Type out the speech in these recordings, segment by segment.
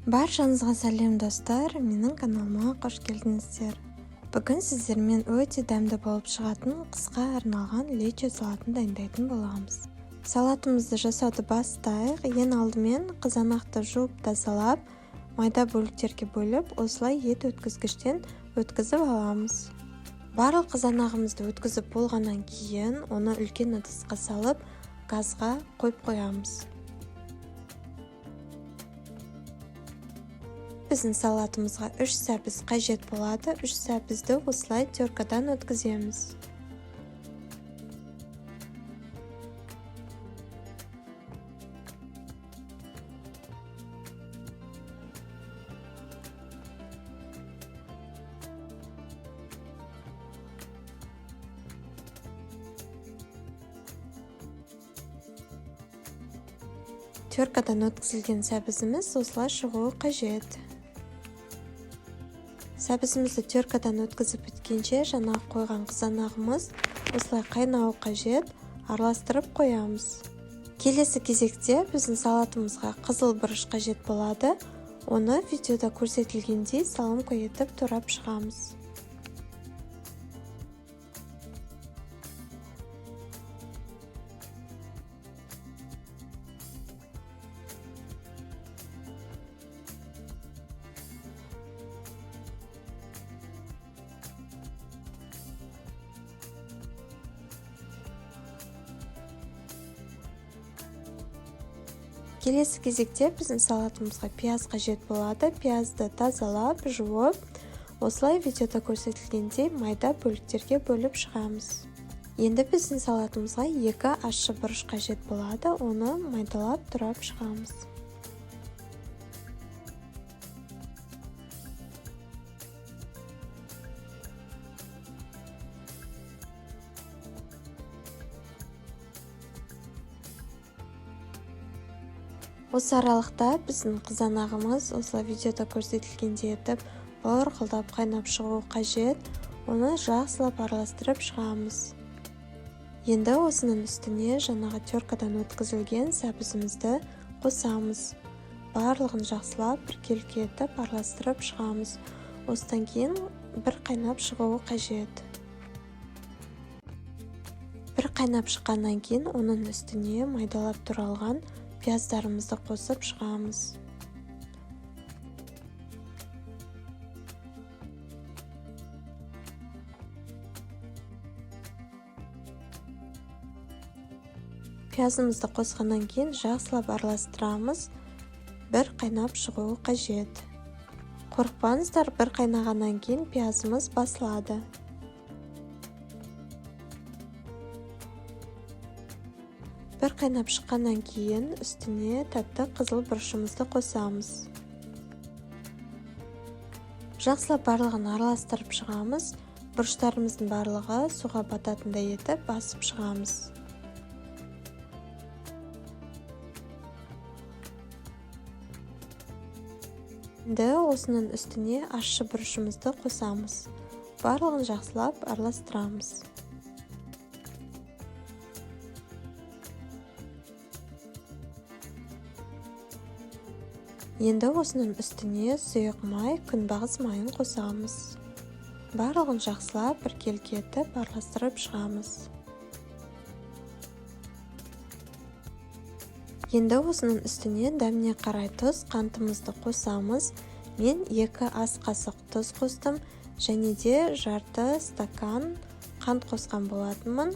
Баршаңызға сәлем достар, менің каналыма қош келдіңіздер. Бүгін сіздермен өте дәмді болып шығатын қысқа арналған лечо салатын дайындайтын боламыз. Салатымызды жасауды бастайық. Ең алдымен қызанақты жуып тазалап, майда бөліктерге бөліп, осылай ет өткізгіштен өткізіп аламыз. Барлық қызанағымызды өткізіп болғаннан кейін, оны үлкен ыдысқа салып, газға қойып қоямыз. Біздің салатымызға 3 сәбіз қажет болады. 3 сәбізді осылай теркадан өткіземіз. Теркадан өткізілген сәбізіміз осылай шығуы қажет. Сәбізімізді теркадан өткізіп біткенше жаңа қойған қызанағымыз осылай қайнауы қажет, араластырып қоямыз. Келесі кезекте біздің салатымызға қызыл бұрыш қажет болады. Оны видеода көрсетілгендей салымқы етіп турап шығамыз. Келесі кезекте біздің салатымызға пияз қажет болады. Пиязды тазалап, жуып, осылай видеода көрсетілгендей майда бөліктерге бөліп шығамыз. Енді біздің салатымызға 2 ащы бұрыш қажет болады. Оны майдалап турап шығамыз. Осы аралықта біздің қызанағымыз осылай видеода көрсетілгендей етіп бұрқылдап қайнап шығуы қажет. Оны жақсылап араластырып шығамыз. Енді осының үстіне жаңағы теркадан өткізілген сәбізімізді қосамыз. Барлығын жақсылап біркелкі етіп араластырып шығамыз. Осыдан кейін бір қайнап шығуы қажет. Бір қайнап шыққаннан кейін оның үстіне майдалап туралған пияздарымызды қосып шығамыз. Пиязымызды қосқаннан кейін жақсылап араластырамыз. Бір қайнап шығуы қажет. Қорықпаңыздар, бір қайнағаннан кейін пиязымыз басылады. Бір қайнап шыққаннан кейін үстіне тәтті қызыл бұрышымызды қосамыз. Жақсылап барлығын араластырып шығамыз. Бұрыштарымыздың барлығы суға бататындай етіп басып шығамыз. Енді осының үстіне ащы бұрышымызды қосамыз. Барлығын жақсылап араластырамыз. Енді осының үстіне сұйық май, күнбағыс майын қосамыз. Барлығын жақсылап біркелкі етіп араластырып шығамыз. Енді осының үстіне дәміне қарай тұз, қантымызды қосамыз. Мен 2 ас қасық тұз қостым және де жарты стакан қант қосқан болатынмын.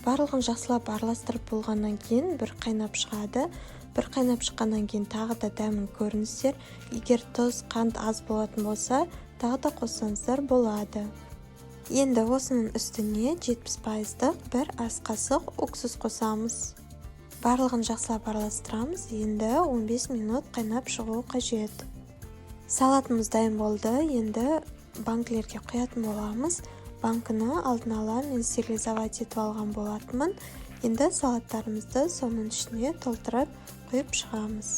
Барлығын жақсылап араластырып болғаннан кейін бір қайнап шығады. Бір қайнап шыққаннан кейін тағы да дәмін көріңіздер. Егер тұз, қант аз болатын болса, тағы да қоссаңыздар болады. Енді осының үстіне 70%-лық 1 ас қасық уксус қосамыз. Барлығын жақсылап араластырамыз. Енді 15 минут қайнап шығуы қажет. Салатымыз дайын болды. Енді банкілерге құятын боламыз. Банкыны алдын ала мен стерилизовать етіп алған болатынмын. Енді салаттарымызды соның ішіне толтырып құйып шығамыз.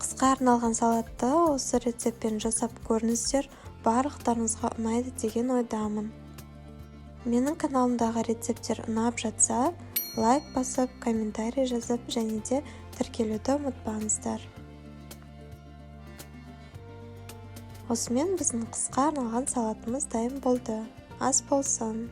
Қысқа арналған салатты осы рецептпен жасап көріңіздер. Барлықтарыңызға ұнайды деген ойдамын. Менің каналымдағы рецепттер ұнап жатса, лайк басып, комментарий жазып және де тіркелуді ұмытпаңыздар. Осымен біздің қысқа арналған салатымыз дайын болды. Ас болсын!